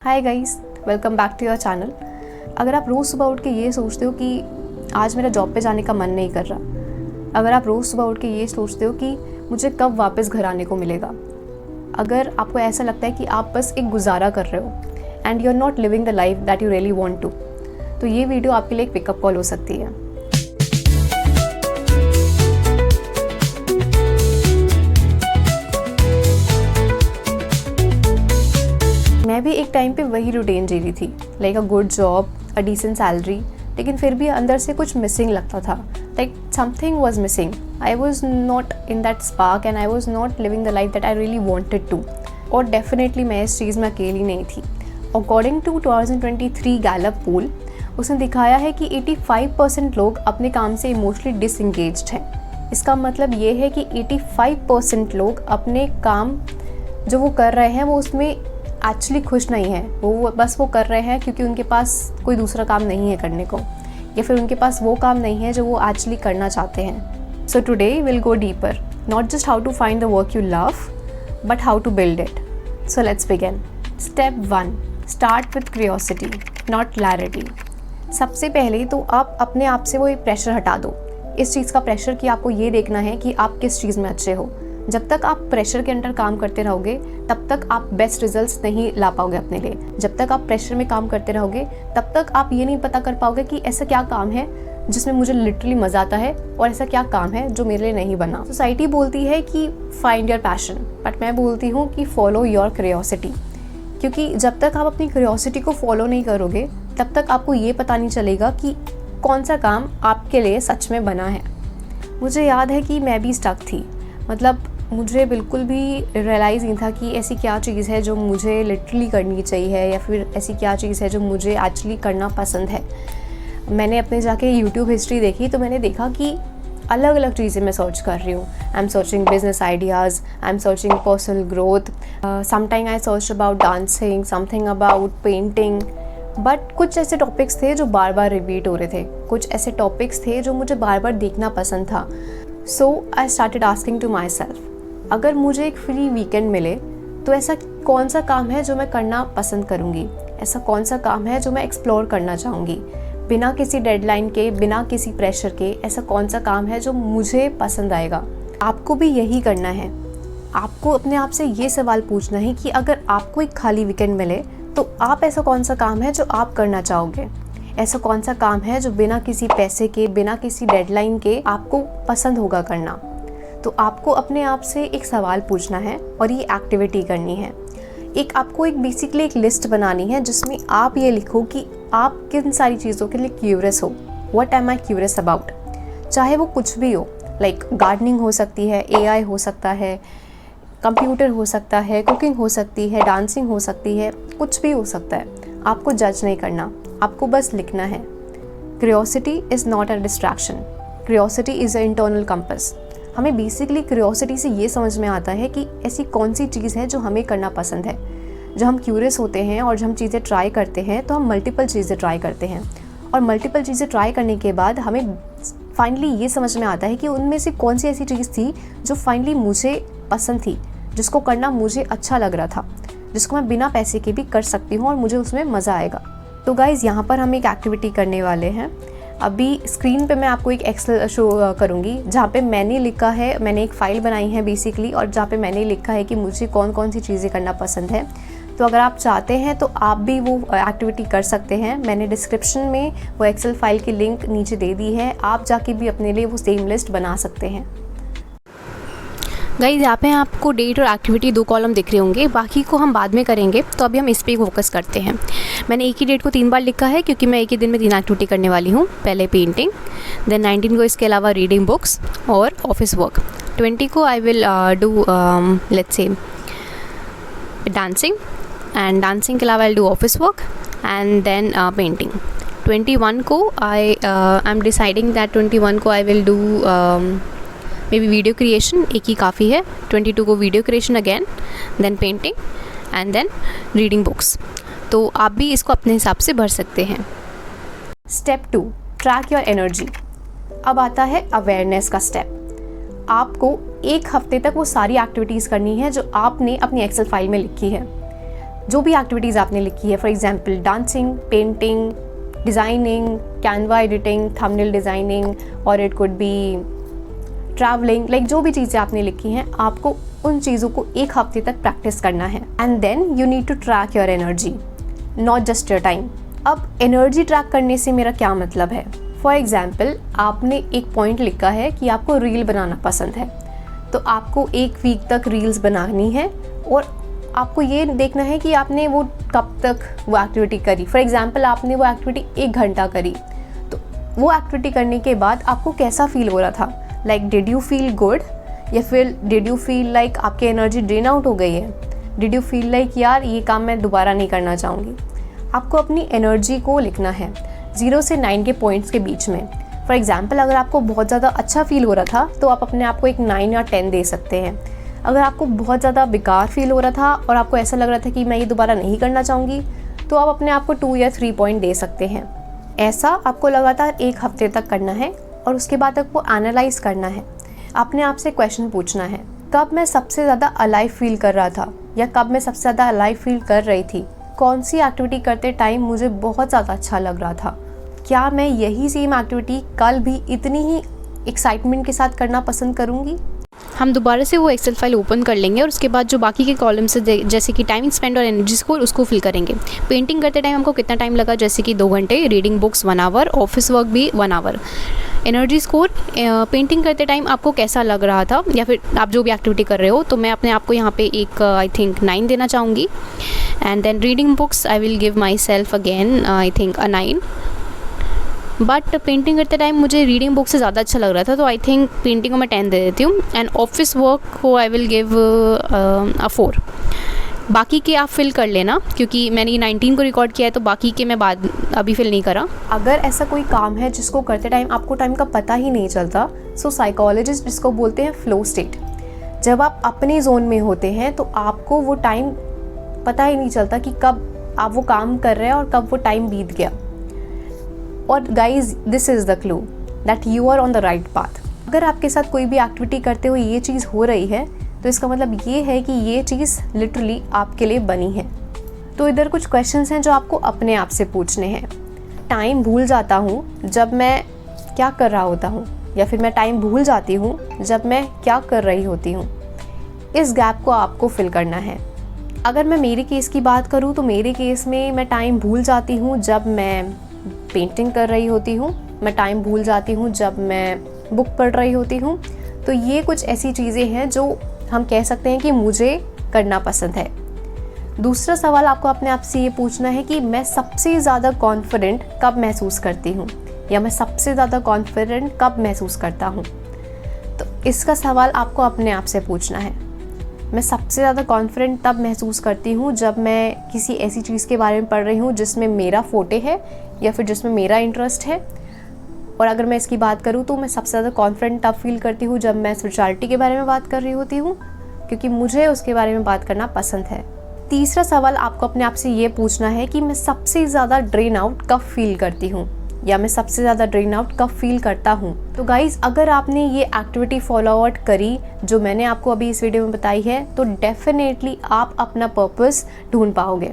Hi guys, welcome back to your channel. अगर आप रोज़ सुबह उठ के ये सोचते हो कि आज मेरा जॉब पे जाने का मन नहीं कर रहा, अगर आप रोज़ सुबह उठ के ये सोचते हो कि मुझे कब वापस घर आने को मिलेगा, अगर आपको ऐसा लगता है कि आप बस एक गुजारा कर रहे हो and you are not living the life that you really want to, तो ये वीडियो आपके लिए एक पिकअप कॉल हो सकती है। मैं भी एक टाइम पे वही रूटीन जी रही थी, like a good job, a decent salary, लेकिन फिर भी अंदर से कुछ मिसिंग लगता था, like something was missing. I was not in that spark and I was not living the life that I really wanted to. और डेफिनेटली मैं इस चीज़ में अकेली नहीं थी। अकॉर्डिंग टू 2023 गैलप पोल, उसने दिखाया है कि 85% लोग अपने काम से इमोशनली डिसएंगेज्ड हैं। इसका मतलब ये है कि 85% लोग अपने काम जो वो कर रहे हैं वो उसमें एक्चुअली खुश नहीं है। वो बस वो कर रहे हैं क्योंकि उनके पास कोई दूसरा काम नहीं है करने को, या फिर उनके पास वो काम नहीं है जो वो एक्चुअली करना चाहते हैं। So today will go deeper, not just how to find the work you love but how to build it. So let's begin. Step 1, start with curiosity not clarity. सबसे पहले तो आप अपने आप से वो एक प्रेशर हटा दो, इस चीज़ का प्रेशर कि आपको ये देखना है कि आप किस चीज़ में अच्छे हो। जब तक आप प्रेशर के अंडर काम करते रहोगे तब तक आप बेस्ट रिजल्ट्स नहीं ला पाओगे अपने लिए। जब तक आप प्रेशर में काम करते रहोगे तब तक आप ये नहीं पता कर पाओगे कि ऐसा क्या काम है जिसमें मुझे लिटरली मज़ा आता है और ऐसा क्या काम है जो मेरे लिए नहीं बना। सोसाइटी बोलती है कि फाइंड योर पैशन, बट मैं बोलती हूँ कि फॉलो योर क्यूरियोसिटी, क्योंकि जब तक आप अपनी क्यूरियोसिटी को फॉलो नहीं करोगे तब तक आपको ये पता नहीं चलेगा कि कौन सा काम आपके लिए सच में बना है। मुझे याद है कि मैं भी स्टक थी, मतलब मुझे बिल्कुल भी रियलाइज़ नहीं था कि ऐसी क्या चीज़ है जो मुझे लिटरली करनी चाहिए, या फिर ऐसी क्या चीज़ है जो मुझे एक्चुअली करना पसंद है। मैंने अपने जाके यूट्यूब हिस्ट्री देखी तो मैंने देखा कि अलग अलग चीज़ें मैं सर्च कर रही हूँ। I am searching business ideas, I am searching personal growth, sometime I search about dancing, something about painting. But कुछ ऐसे टॉपिक्स थे जो बार बार रिपीट हो रहे थे, कुछ ऐसे टॉपिक्स थे जो मुझे बार बार देखना पसंद था। So I started asking to myself, अगर मुझे एक फ्री वीकेंड मिले तो ऐसा कौन सा काम है जो मैं करना पसंद करूँगी, ऐसा कौन सा काम है जो मैं एक्सप्लोर करना चाहूँगी बिना किसी डेडलाइन के, बिना किसी प्रेशर के। ऐसा कौन सा काम है जो मुझे पसंद आएगा। आपको भी यही करना है। आपको अपने आप से ये सवाल पूछना है कि अगर आपको एक खाली वीकेंड मिले तो आप ऐसा कौन सा काम है जो आप करना चाहोगे, ऐसा कौन सा काम है जो बिना किसी पैसे के, बिना किसी डेडलाइन के आपको पसंद होगा करना। तो आपको अपने आप से एक सवाल पूछना है और ये एक्टिविटी करनी है। आपको बेसिकली एक लिस्ट बनानी है जिसमें आप ये लिखो कि आप किन सारी चीज़ों के लिए क्यूरियस हो। What am I curious about. चाहे वो कुछ भी हो, लाइक गार्डनिंग हो सकती है, AI हो सकता है, कंप्यूटर हो सकता है, कुकिंग हो सकती है, डांसिंग हो सकती है, कुछ भी हो सकता है। आपको जज नहीं करना, आपको बस लिखना है। Curiosity is not a distraction, curiosity is a internal compass. हमें बेसिकली क्यूरियोसिटी से ये समझ में आता है कि ऐसी कौन सी चीज़ है जो हमें करना पसंद है। जब हम क्यूरियस होते हैं और जब हम चीज़ें ट्राई करते हैं तो हम मल्टीपल चीज़ें ट्राई करते हैं, और मल्टीपल चीज़ें ट्राई करने के बाद हमें फाइनली ये समझ में आता है कि उनमें से कौन सी ऐसी चीज़ थी जो फाइनली मुझे पसंद थी, जिसको करना मुझे अच्छा लग रहा था, जिसको मैं बिना पैसे के भी कर सकती हूँ और मुझे उसमें मज़ा आएगा। तो गाइज़, यहाँ पर हम एक एक्टिविटी करने वाले हैं। अभी स्क्रीन पे मैं आपको एक एक्सेल शो करूँगी जहाँ पे मैंने लिखा है, मैंने एक फ़ाइल बनाई है बेसिकली, और जहाँ पे मैंने लिखा है कि मुझे कौन कौन सी चीज़ें करना पसंद है। तो अगर आप चाहते हैं तो आप भी वो एक्टिविटी कर सकते हैं। मैंने डिस्क्रिप्शन में वो एक्सेल फाइल की लिंक नीचे दे दी है, आप जाके भी अपने लिए वो सेम लिस्ट बना सकते हैं। गाइज, यहाँ पे आपको डेट और एक्टिविटी 2 कॉलम दिख रहे होंगे, बाकी को हम बाद में करेंगे। तो अभी हम इस पे फोकस करते हैं। मैंने एक ही डेट को 3 बार लिखा है क्योंकि मैं एक ही दिन में 3 एक्टिविटी करने वाली हूँ। पहले पेंटिंग, देन 19 को इसके अलावा रीडिंग बुक्स और ऑफिस वर्क। 20 को I will do let's say dancing, and dancing के अलावा I do office work and then painting. 21 को आई एम डिसाइडिंग दैट 21 को I will do maybe video creation, एक ही काफ़ी है। 22 को video creation again, then painting and then reading books. तो आप भी इसको अपने हिसाब से भर सकते हैं। Step 2, track your energy. अब आता है अवेयरनेस का स्टेप। आपको 1 हफ्ते तक वो सारी एक्टिविटीज़ करनी है जो आपने अपनी एक्सेल फाइल में लिखी है। जो भी एक्टिविटीज़ आपने लिखी है, for example dancing, painting, designing, Canva editing, thumbnail designing, और it could be travelling, like जो भी चीज़ें आपने लिखी हैं, आपको उन चीज़ों को 1 हफ्ते तक प्रैक्टिस करना है। And then you need to track your energy, not just your time. अब एनर्जी ट्रैक करने से मेरा क्या मतलब है? फॉर एग्जाम्पल, आपने एक पॉइंट लिखा है कि आपको रील बनाना पसंद है, तो आपको 1 वीक तक रील्स बनानी है और आपको ये देखना है कि आपने वो कब तक वो एक्टिविटी करी। फॉर एग्जाम्पल, आपने वो एक्टिविटी 1 घंटा करी, तो वो एक्टिविटी करने के बाद आपको कैसा फील हो रहा था? Like did you feel good, या फिर डिड यू फील लाइक आपकी एनर्जी ड्रेन आउट हो गई है? डिड यू फील लाइक यार ये काम मैं दोबारा नहीं करना चाहूँगी? आपको अपनी एनर्जी को लिखना है 0 से 9 के पॉइंट्स के बीच में। फॉर एग्जाम्पल, अगर आपको बहुत ज़्यादा अच्छा फील हो रहा था तो आप अपने आप को एक 9 या 10 दे सकते हैं। अगर आपको बहुत ज़्यादा बेकार फील हो रहा था और आपको ऐसा लग रहा था कि मैं ये दोबारा नहीं करना चाहूँगी, तो आप अपने आप को 2 या 3 पॉइंट दे सकते हैं। ऐसा आपको लगातार 1 हफ्ते तक करना है और उसके बाद आपको एनालाइज करना है। अपने आप से क्वेश्चन पूछना है, कब मैं सबसे ज़्यादा अलाइव फील कर रहा था, या कब मैं सबसे ज़्यादा अलाइव फील कर रही थी? कौन सी एक्टिविटी करते टाइम मुझे बहुत ज़्यादा अच्छा लग रहा था? क्या मैं यही सेम एक्टिविटी कल भी इतनी ही एक्साइटमेंट के साथ करना पसंद करूँगी? हम दोबारा से वो एक्सेल फाइल ओपन कर लेंगे और उसके बाद जो बाकी के कॉलम्स है, जैसे कि टाइम स्पेंड और एनर्जी स्कोर, उसको फिल करेंगे। पेंटिंग करते टाइम हमको कितना टाइम लगा, जैसे कि 2 घंटे, reading books 1 hour, office work भी 1 आवर। एनर्जी स्कोर, पेंटिंग करते टाइम आपको कैसा लग रहा था, या फिर आप जो भी एक्टिविटी कर रहे हो, तो मैं अपने आप को यहाँ पे एक आई थिंक 9 देना चाहूँगी। And then reading books I will give myself again I think a 9। But painting करते टाइम मुझे रीडिंग बुक से ज़्यादा अच्छा लग रहा था, तो आई थिंक पेंटिंग को मैं 10 दे देती हूँ। एंड ऑफिस वर्क को आई विल गिव a 4। बाकी के आप फिल कर लेना, क्योंकि मैंने 19 को रिकॉर्ड किया है, तो बाकी के मैं बाद अभी फिल नहीं करा। अगर ऐसा कोई काम है जिसको करते टाइम आपको टाइम का पता ही नहीं चलता, सो साइकोलॉजिस्ट जिसको बोलते हैं फ्लो स्टेट, जब आप अपने जोन में होते हैं तो आपको वो टाइम पता ही नहीं चलता कि कब आप वो काम कर रहे हैं और कब वो टाइम बीत गया। और guys, this is the clue that you are on the right path. अगर आपके साथ कोई भी एक्टिविटी करते हुए ये चीज़ हो रही है, तो इसका मतलब ये है कि ये चीज़ लिटरली आपके लिए बनी है। तो इधर कुछ क्वेश्चंस हैं जो आपको अपने आप से पूछने हैं। टाइम भूल जाता हूँ जब मैं क्या कर रहा होता हूँ, या फिर मैं टाइम भूल जाती हूँ जब मैं क्या कर रही होती हूँ। इस गैप को आपको फिल करना है। अगर मैं मेरे केस की बात करूँ, तो मेरे केस में मैं टाइम भूल जाती हूँ जब मैं पेंटिंग कर रही होती हूँ, मैं टाइम भूल जाती हूँ जब मैं बुक पढ़ रही होती हूँ। तो ये कुछ ऐसी चीज़ें हैं जो हम कह सकते हैं कि मुझे करना पसंद है। दूसरा सवाल आपको अपने आप से ये पूछना है कि मैं सबसे ज़्यादा कॉन्फिडेंट कब महसूस करती हूँ, या मैं सबसे ज़्यादा कॉन्फिडेंट कब महसूस करता हूँ। तो इसका सवाल आपको अपने आप से पूछना है। मैं सबसे ज़्यादा कॉन्फिडेंट तब महसूस करती हूँ जब मैं किसी ऐसी चीज़ के बारे में पढ़ रही हूँ जिसमें मेरा फोटे है या फिर जिसमें मेरा इंटरेस्ट है। और अगर मैं इसकी बात करूँ, तो मैं सबसे ज़्यादा कॉन्फिडेंट तब फील करती हूँ जब मैं स्पिरिचुअलिटी के बारे में बात कर रही होती हूँ, क्योंकि मुझे उसके बारे में बात करना पसंद है। तीसरा सवाल आपको अपने आप से ये पूछना है कि मैं सबसे ज़्यादा ड्रेन आउट कब फील करती हूँ, या मैं सबसे ज़्यादा ड्रेन आउट कब फील करता हूँ। तो गाइज़, अगर आपने ये एक्टिविटी फॉलो आउट करी जो मैंने आपको अभी इस वीडियो में बताई है, तो डेफिनेटली आप अपना पर्पस ढूंढ पाओगे।